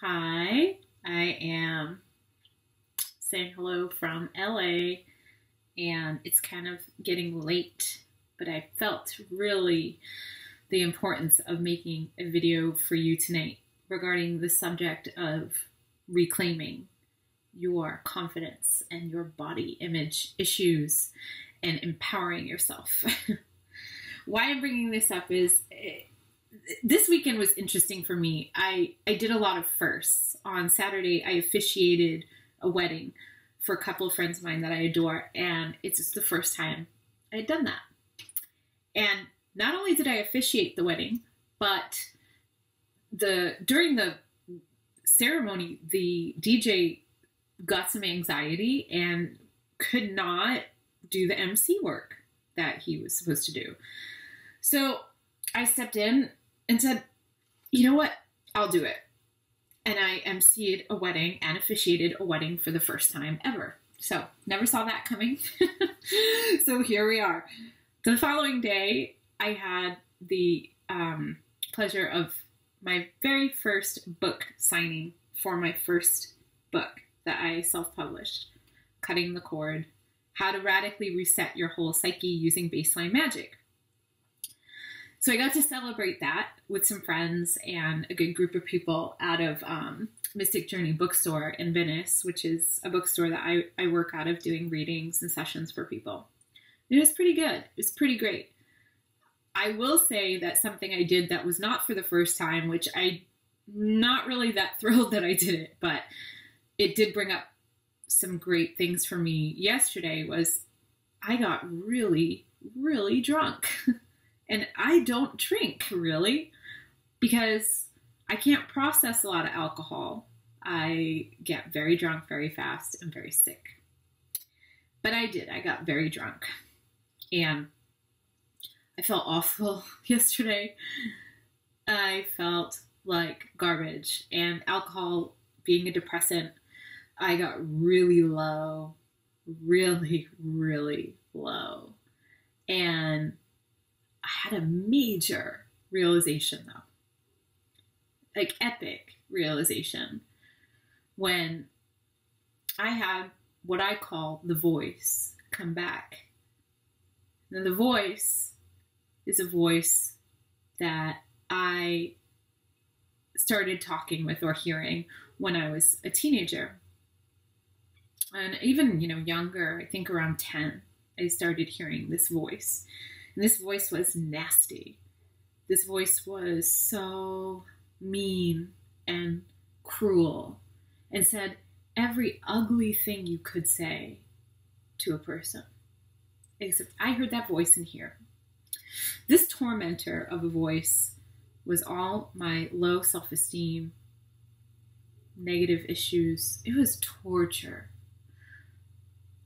Hi, I am saying hello from LA, and it's kind of getting late, but I felt really the importance of making a video for you tonight regarding the subject of reclaiming your confidence and your body image issues and empowering yourself. Why I'm bringing this up is this weekend was interesting for me. I did a lot of firsts. On Saturday, I officiated a wedding for a couple of friends of mine that I adore, and it's just the first time I had done that. And not only did I officiate the wedding, but during the ceremony, the DJ got some anxiety and could not do the MC work that he was supposed to do. So I stepped in and said, you know what, I'll do it. And I emceed a wedding and officiated a wedding for the first time ever. So never saw that coming. So here we are. The following day, I had the pleasure of my very first book signing for my first book that I self-published, Cutting the Cord: How to Radically Reset Your Whole Psyche Using Baseline Magic. So I got to celebrate that with some friends and a good group of people out of Mystic Journey Bookstore in Venice, which is a bookstore that I work out of doing readings and sessions for people. It was pretty good. It was pretty great. I will say that something I did that was not for the first time, which I'm not really that thrilled that I did it, but it did bring up some great things for me yesterday, was I got really, really drunk. And I don't drink, really, because I can't process a lot of alcohol. I get very drunk very fast and very sick. But I did. I got very drunk. And I felt awful yesterday. I felt like garbage. And alcohol being a depressant, I got really low. Really, really low. And I had a major realization, though, like epic realization, when I had what I call the voice come back. Now, the voice is a voice that I started talking with or hearing when I was a teenager. And even, younger, I think around 10, I started hearing this voice. And this voice was nasty. This voice was so mean and cruel and said every ugly thing you could say to a person. Except I heard that voice in here. This tormentor of a voice was all my low self-esteem, negative issues. It was torture.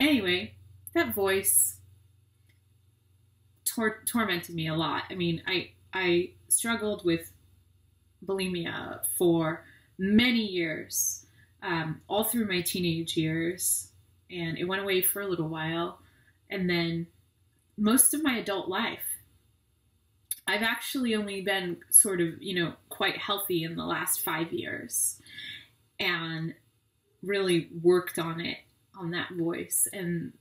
Anyway, that voice tormented me a lot. I mean, I struggled with bulimia for many years, all through my teenage years, and it went away for a little while. And then most of my adult life, I've actually only been sort of, quite healthy in the last 5 years, and really worked on that voice. And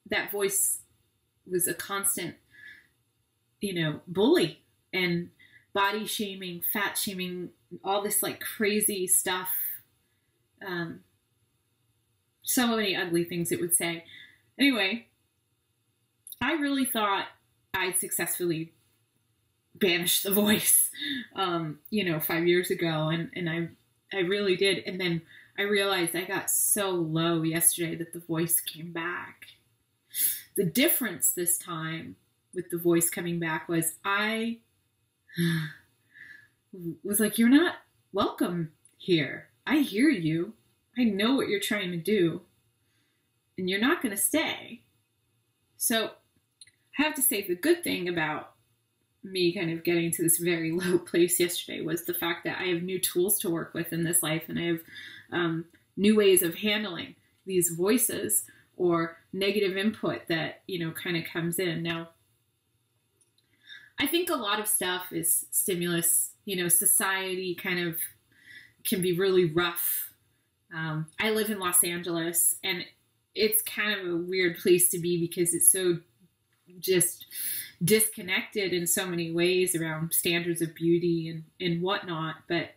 that voice was a constant bully and body shaming, fat shaming, all this like crazy stuff. So many ugly things it would say. Anyway, I really thought I'd successfully banished the voice, 5 years ago. And I really did. And then I realized I got so low yesterday that the voice came back. The difference this time with the voice coming back was I was like, you're not welcome here. I hear you. I know what you're trying to do, and you're not going to stay. So I have to say the good thing about me kind of getting to this very low place yesterday was the fact that I have new tools to work with in this life, and I have new ways of handling these voices or negative input that, kind of comes in. Now, I think a lot of stuff is stimulus, society kind of can be really rough. I live in Los Angeles, and it's kind of a weird place to be because it's so just disconnected in so many ways around standards of beauty and whatnot. But,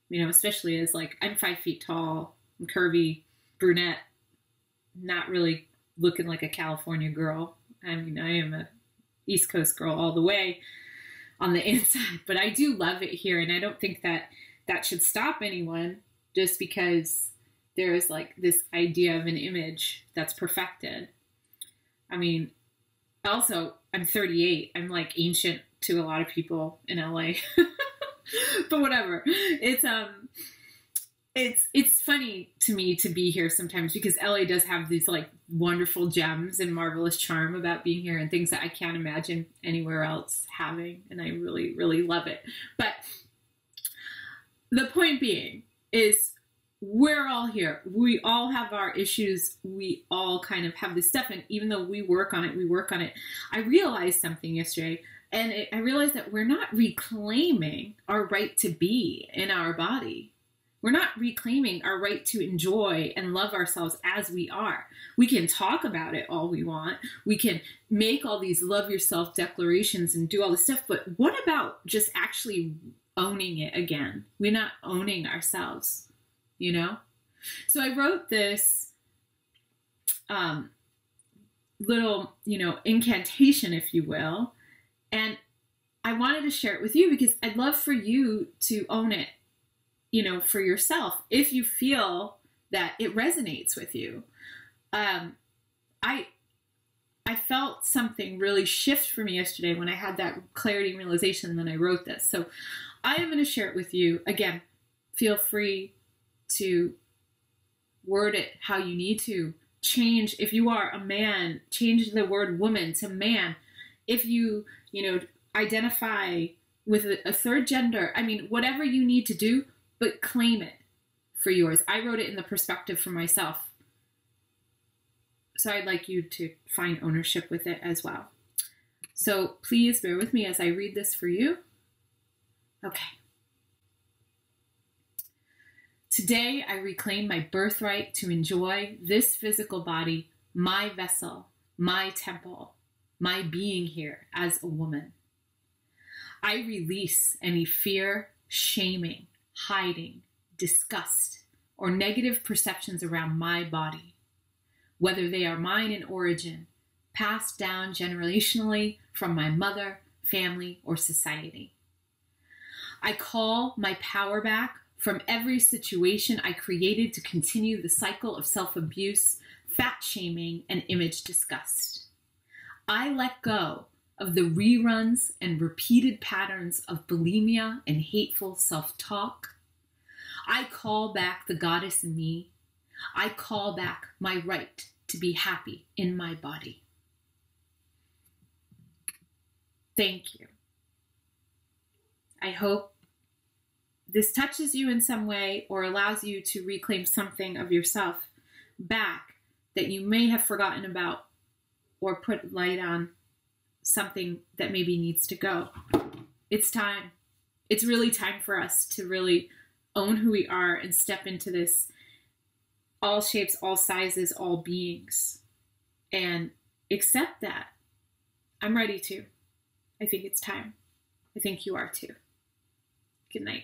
you know, especially as like, I'm 5 feet tall, I'm curvy, brunette, not really looking like a California girl. I mean, I am a East Coast girl all the way on the inside, but I do love it here. And I don't think that that should stop anyone just because there is like this idea of an image that's perfected. I mean, also, I'm 38. I'm like ancient to a lot of people in LA, but whatever. It's funny to me to be here sometimes because LA does have these like wonderful gems and marvelous charm about being here and things that I can't imagine anywhere else having. And I really, really love it. But the point being is we're all here. We all have our issues. We all kind of have this stuff. And even though we work on it. I realized something yesterday, and I realized that we're not reclaiming our right to be in our body. We're not reclaiming our right to enjoy and love ourselves as we are. We can talk about it all we want. We can make all these love yourself declarations and do all this stuff. But what about just actually owning it again? We're not owning ourselves. You know? So I wrote this little, you know, incantation, if you will. And I wanted to share it with you because I'd love for you to own it, you know, for yourself, if you feel that it resonates with you. I felt something really shift for me yesterday when I had that clarity and realization, and then I wrote this. So I am going to share it with you. Again, feel free to word it how you need to. Change, if you are a man, change the word woman to man. If you, you know, identify with a third gender, I mean, whatever you need to do, but claim it for yours. I wrote it in the perspective for myself. So I'd like you to find ownership with it as well. So please bear with me as I read this for you. Okay. Today, I reclaim my birthright to enjoy this physical body, my vessel, my temple, my being here as a woman. I release any fear, shaming, hiding, disgust, or negative perceptions around my body, whether they are mine in origin, passed down generationally from my mother, family, or society. I call my power back from every situation I created to continue the cycle of self-abuse, fat shaming, and image disgust. I let go of the reruns and repeated patterns of bulimia and hateful self-talk. I call back the goddess in me. I call back my right to be happy in my body. Thank you. I hope this touches you in some way or allows you to reclaim something of yourself back that you may have forgotten about or put light on something that maybe needs to go. It's time. It's really time for us to really own who we are and step into this all shapes, all sizes, all beings, and accept that. I'm ready to. I think it's time. I think you are too. Good night.